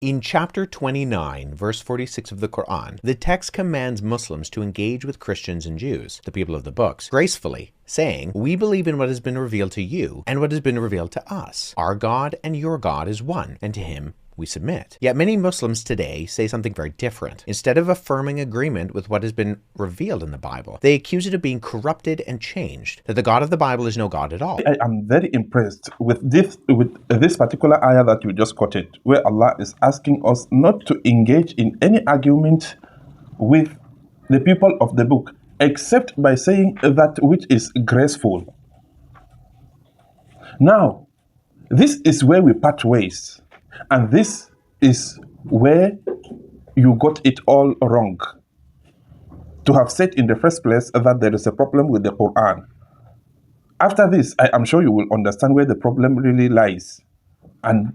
In chapter 29, verse 46 of the Qur'an, the text commands Muslims to engage with Christians and Jews, the people of the books, gracefully, saying, "We believe in what has been revealed to you and what has been revealed to us. Our God and your God is one, and to him we submit." Yet many Muslims today say something very different. Instead of affirming agreement with what has been revealed in the Bible, they accuse it of being corrupted and changed, that the God of the Bible is no God at all. I am very impressed with this particular ayah that you just quoted, where Allah is asking us not to engage in any argument with the people of the book, except by saying that which is graceful. Now, this is where we part ways. And this is where you got it all wrong. To have said in the first place that there is a problem with the Quran. After this, I am sure you will understand where the problem really lies. And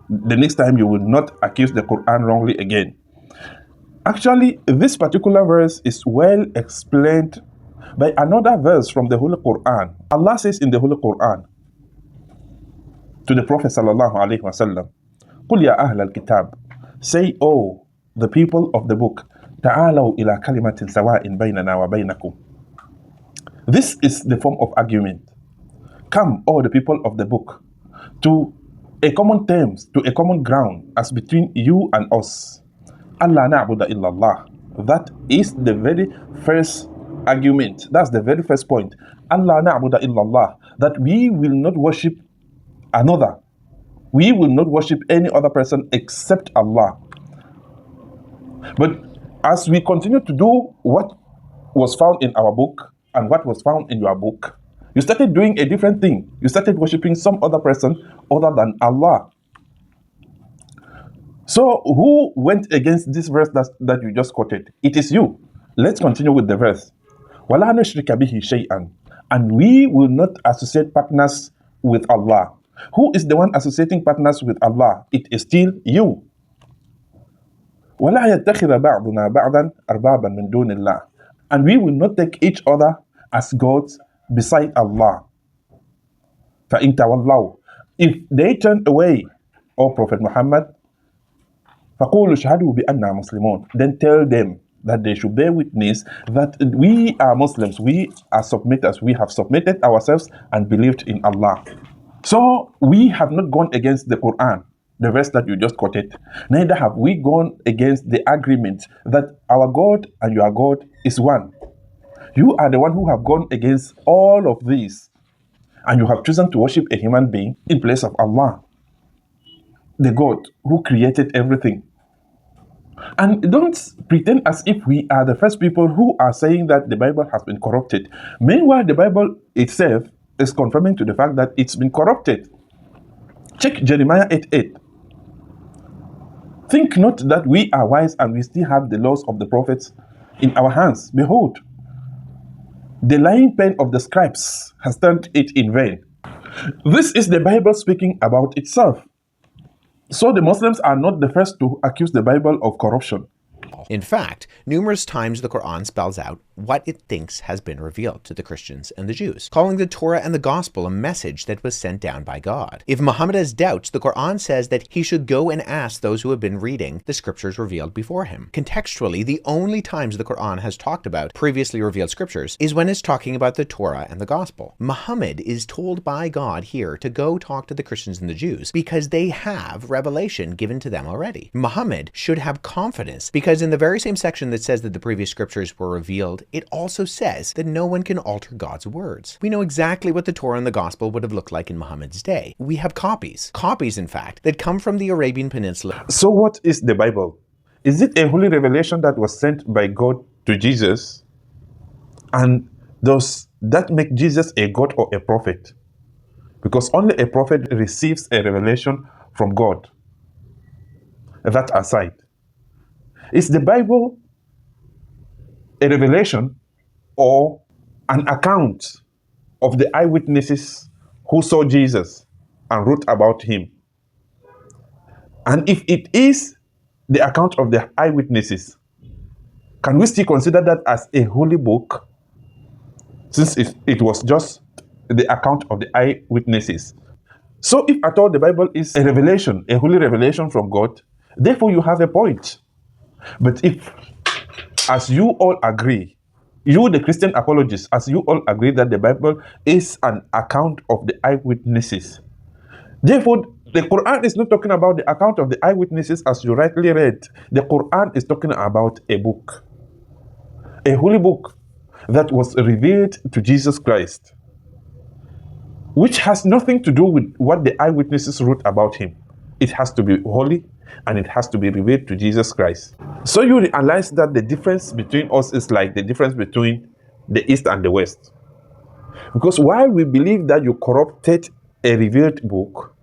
the next time you will not accuse the Quran wrongly again. Actually, this particular verse is well explained by another verse from the Holy Quran. Allah says in the Holy Quran to the Prophet sallallahu alaihi wasallam, قُلْ يَا أَهْلَ الْكِتَابِ, say, "O the people of the book, تَعَالَوْا إِلَى كَلِمَةٍ سَوَاءٍ بَيْنَنَا وَبَيْنَكُمْ." This is the form of argument. Come, O the people of the book, to a common terms, to a common ground as between you and us. Allah na'budu illallah. That is the very first argument. That's the very first point. Allah na'budu illallah. That we will not worship another. We will not worship any other person except Allah. But as we continue to do what was found in our book and what was found in your book, you started doing a different thing. You started worshiping some other person other than Allah. So who went against this verse that you just quoted? It is you. Let's continue with the verse. وَلَا نُشْرِكَ بِهِ شَيْئًا. And we will not associate partners with Allah. Who is the one associating partners with Allah? It is still you. وَلَا يَتَّخِذَ بَعْضُنَا بَعْضًا أَرْبَابًا مِنْ دُونِ اللَّهِ. And we will not take each other as gods beside Allah. فَإِنْ تَوَلَّوْا. If they turn away, O Prophet Muhammad, فَقُولُوا اشْهَدُوا بِأَنَّا مُسْلِمُونَ. Then tell them that they should bear witness that we are Muslims, we are submitters, we have submitted ourselves and believed in Allah. So we have not gone against the Quran, the verse that you just quoted. Neither have we gone against the agreement that our God and your God is one. You are the one who have gone against all of these, and you have chosen to worship a human being in place of Allah, the God who created everything. And don't pretend as if we are the first people who are saying that the Bible has been corrupted. Meanwhile, the Bible itself is confirming to the fact that it's been corrupted. Check Jeremiah 8:8. Think not that we are wise and we still have the laws of the prophets in our hands. Behold, the lying pen of the scribes has turned it in vain. This is the Bible speaking about itself. So the Muslims are not the first to accuse the Bible of corruption. In fact, numerous times the Quran spells out what it thinks has been revealed to the Christians and the Jews, calling the Torah and the Gospel a message that was sent down by God. If Muhammad has doubts, the Quran says that he should go and ask those who have been reading the scriptures revealed before him. Contextually, the only times the Quran has talked about previously revealed scriptures is when it's talking about the Torah and the Gospel. Muhammad is told by God here to go talk to the Christians and the Jews because they have revelation given to them already. Muhammad should have confidence because in the very same section that says that the previous scriptures were revealed, it also says that no one can alter God's words. We know exactly what the Torah and the Gospel would have looked like in Muhammad's day. We have copies, in fact, that come from the Arabian Peninsula. So what is the Bible? Is it a holy revelation that was sent by God to Jesus? And does that make Jesus a God or a prophet? Because only a prophet receives a revelation from God. That aside, is the Bible a revelation or an account of the eyewitnesses who saw Jesus and wrote about him? And if it is the account of the eyewitnesses, can we still consider that as a holy book, since it was just the account of the eyewitnesses? So if at all the Bible is a revelation, a holy revelation from God, Therefore, you have a point. But if, as you all agree, you, the Christian apologists, as you all agree that the Bible is an account of the eyewitnesses, therefore, the Quran is not talking about the account of the eyewitnesses as you rightly read. The Quran is talking about a book, a holy book that was revealed to Jesus Christ, which has nothing to do with what the eyewitnesses wrote about him. It has to be holy and it has to be revealed to Jesus Christ. So you realize that the difference between us is like the difference between the East and the West. Because while we believe that you corrupted a revealed book,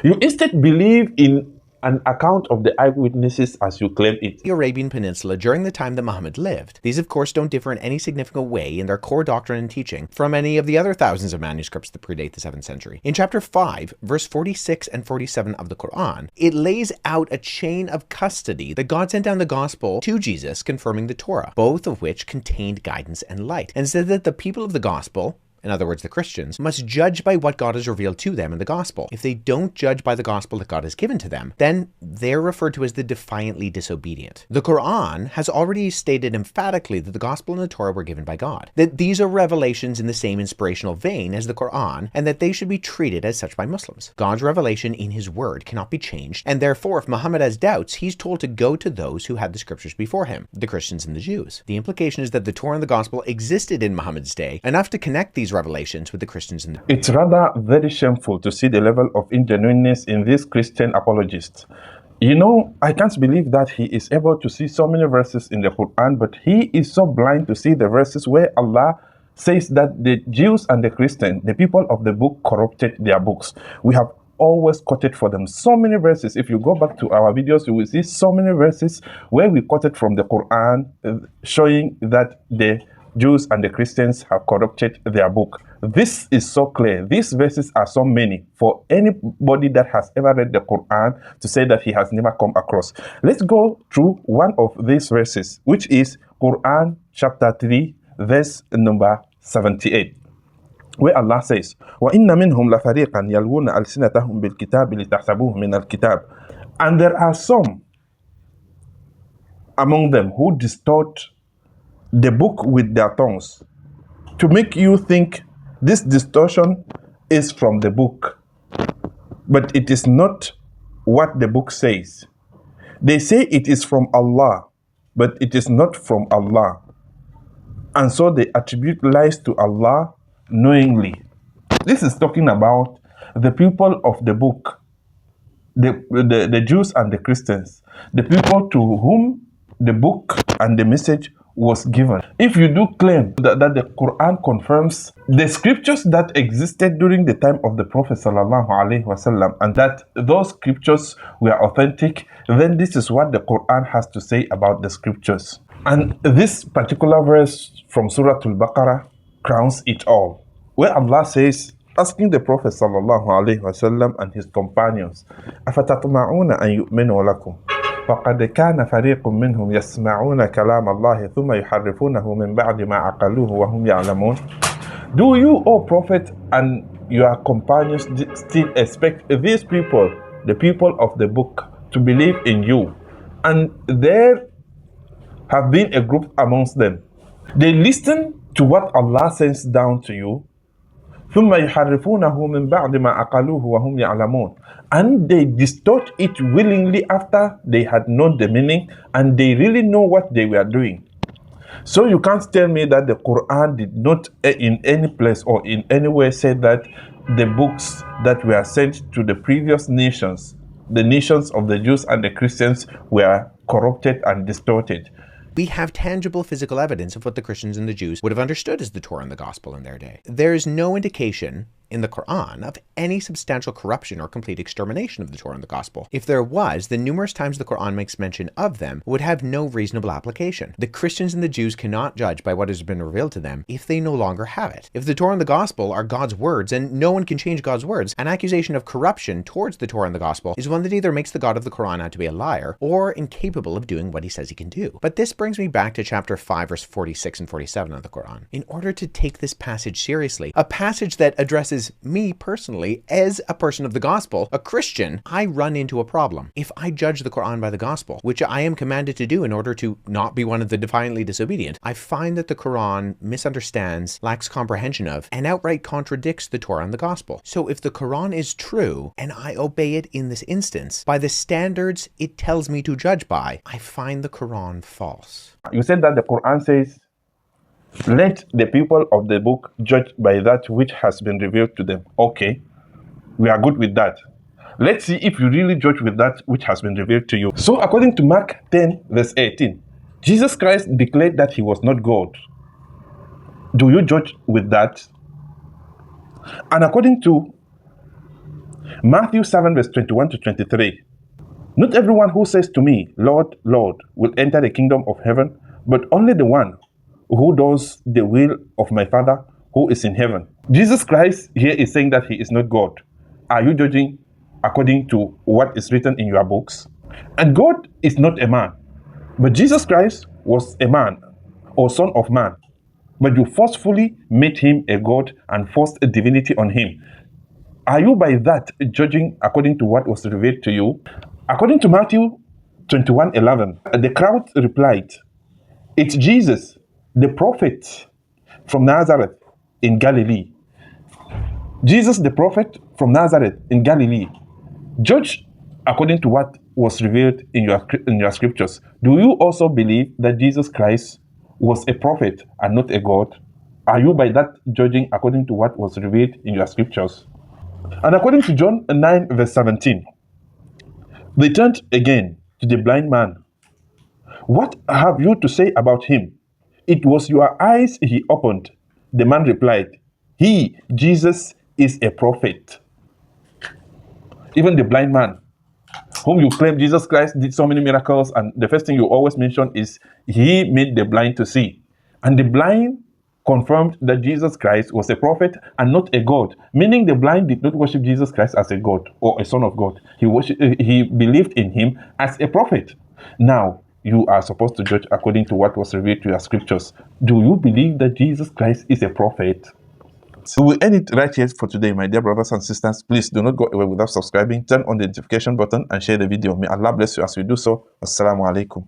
you instead believe in an account of the eyewitnesses as you claim it. The Arabian Peninsula during the time that Muhammad lived. These of course don't differ in any significant way in their core doctrine and teaching from any of the other thousands of manuscripts that predate the 7th century. In chapter 5, verse 46 and 47 of the Quran, it lays out a chain of custody that God sent down the gospel to Jesus, confirming the Torah, both of which contained guidance and light, and said that the people of the gospel, in other words, the Christians, must judge by what God has revealed to them in the gospel. If they don't judge by the gospel that God has given to them, then they're referred to as the defiantly disobedient. The Quran has already stated emphatically that the gospel and the Torah were given by God, that these are revelations in the same inspirational vein as the Quran, and that they should be treated as such by Muslims. God's revelation in his word cannot be changed, and therefore if Muhammad has doubts, he's told to go to those who had the scriptures before him, the Christians and the Jews. The implication is that the Torah and the gospel existed in Muhammad's day, enough to connect these revelations with the Christians and It's rather very shameful to see the level of ingenuineness in these Christian apologists. You know, I can't believe that he is able to see so many verses in the Quran, but he is so blind to see the verses where Allah says that the Jews and the Christians, the people of the book, corrupted their books. We have always quoted for them so many verses. If you go back to our videos, you will see so many verses where we quoted from the Quran showing that the Jews and the Christians have corrupted their book. This is so clear. These verses are so many for anybody that has ever read the Quran to say that he has never come across. Let's go through one of these verses, which is Quran chapter 3, verse number 78, where Allah says, وَإِنَّ مِنْهُمْ لَفَرِيقًا يَلْوُونَ أَلْسِنَتَهُمْ بِالْكِتَابِ لِتَحْسَبُوهُ مِنَ الْكِتَابِ. And there are some among them who distort the book with their tongues to make you think this distortion is from the book, but it is not what the book says. They say it is from Allah, but it is not from Allah, and so they attribute lies to Allah knowingly. This is talking about the people of the book, the Jews and the Christians, the people to whom the book and the message was given. If you do claim that the Quran confirms the scriptures that existed during the time of the Prophet ﷺ, and that those scriptures were authentic, then this is what the Quran has to say about the scriptures. And this particular verse from Surah Al-Baqarah crowns it all, where Allah says, asking the Prophet ﷺ and his companions, أَفَتَطْمَعُونَ أَن يُؤْمِنُوا لَكُمْ فَقَدْ كَانَ فَرِيقٌ مِّنْهُمْ يَسْمَعُونَ كَلَامَ اللَّهِ ثُمَّ يُحَرِّفُونَهُ مِنْ بَعْدِ مَا عَقَلُوهُ وَهُمْ يَعْلَمُونَ. Do you, O Prophet, and your companions still expect these people, the people of the book, to believe in you? And there have been a group amongst them. They listen to what Allah sends down to you, ثُمَّ يُحَرِّفُونَهُ مِنْ بَعْدِ مَا أَقَلُوهُ وَهُمْ يَعْلَمُونَ. And they distort it willingly after they had known the meaning and they really know what they were doing. So you can't tell me that the Quran did not in any place or in any way say that the books that were sent to the previous nations, the nations of the Jews and the Christians, were corrupted and distorted. We have tangible physical evidence of what the Christians and the Jews would have understood as the Torah and the Gospel in their day. There is no indication in the Quran of any substantial corruption or complete extermination of the Torah and the Gospel. If there was, the numerous times the Quran makes mention of them would have no reasonable application. The Christians and the Jews cannot judge by what has been revealed to them if they no longer have it. If the Torah and the Gospel are God's words and no one can change God's words, an accusation of corruption towards the Torah and the Gospel is one that either makes the God of the Quran out to be a liar or incapable of doing what he says he can do. But this brings me back to chapter 5, verse 46 and 47 of the Quran. In order to take this passage seriously, a passage that addresses Because me personally, as a person of the gospel, a Christian, I run into a problem. If I judge the Quran by the gospel, which I am commanded to do in order to not be one of the defiantly disobedient, I find that the Quran misunderstands, lacks comprehension of, and outright contradicts the Torah and the gospel. So if the Quran is true, and I obey it in this instance, by the standards it tells me to judge by, I find the Quran false. You said that the Quran says, let the people of the book judge by that which has been revealed to them. Okay, we are good with that. Let's see if you really judge with that which has been revealed to you. So according to Mark 10 verse 18, Jesus Christ declared that he was not God. Do you judge with that? And according to Matthew 7 verse 21 to 23, not everyone who says to me, Lord, Lord, will enter the kingdom of heaven, but only the one who does the will of my Father who is in heaven. Jesus Christ here is saying that he is not God. Are you judging according to what is written in your books? And God is not a man, but Jesus Christ was a man or son of man, but you forcefully made him a God and forced a divinity on him. Are you by that judging according to what was revealed to you? According to Matthew 21:11, the crowd replied, it's Jesus, the prophet from Nazareth in Galilee. Jesus, the prophet from Nazareth in Galilee. Judge according to what was revealed in your scriptures. Do you also believe that Jesus Christ was a prophet and not a God? Are you by that judging according to what was revealed in your scriptures? And according to John 9 verse 17, they turned again to the blind man. What have you to say about him? It was your eyes he opened. The man replied, he, Jesus, is a prophet. Even the blind man, whom you claim Jesus Christ did so many miracles, and the first thing you always mention is he made the blind to see. And the blind confirmed that Jesus Christ was a prophet and not a God, meaning the blind did not worship Jesus Christ as a God or a son of God. He believed in him as a prophet. Now, you are supposed to judge according to what was revealed to your scriptures. Do you believe that Jesus Christ is a prophet? So we'll end it right here for today, my dear brothers and sisters. Please do not go away without subscribing. Turn on the notification button and share the video. May Allah bless you as we do so. Assalamu alaikum.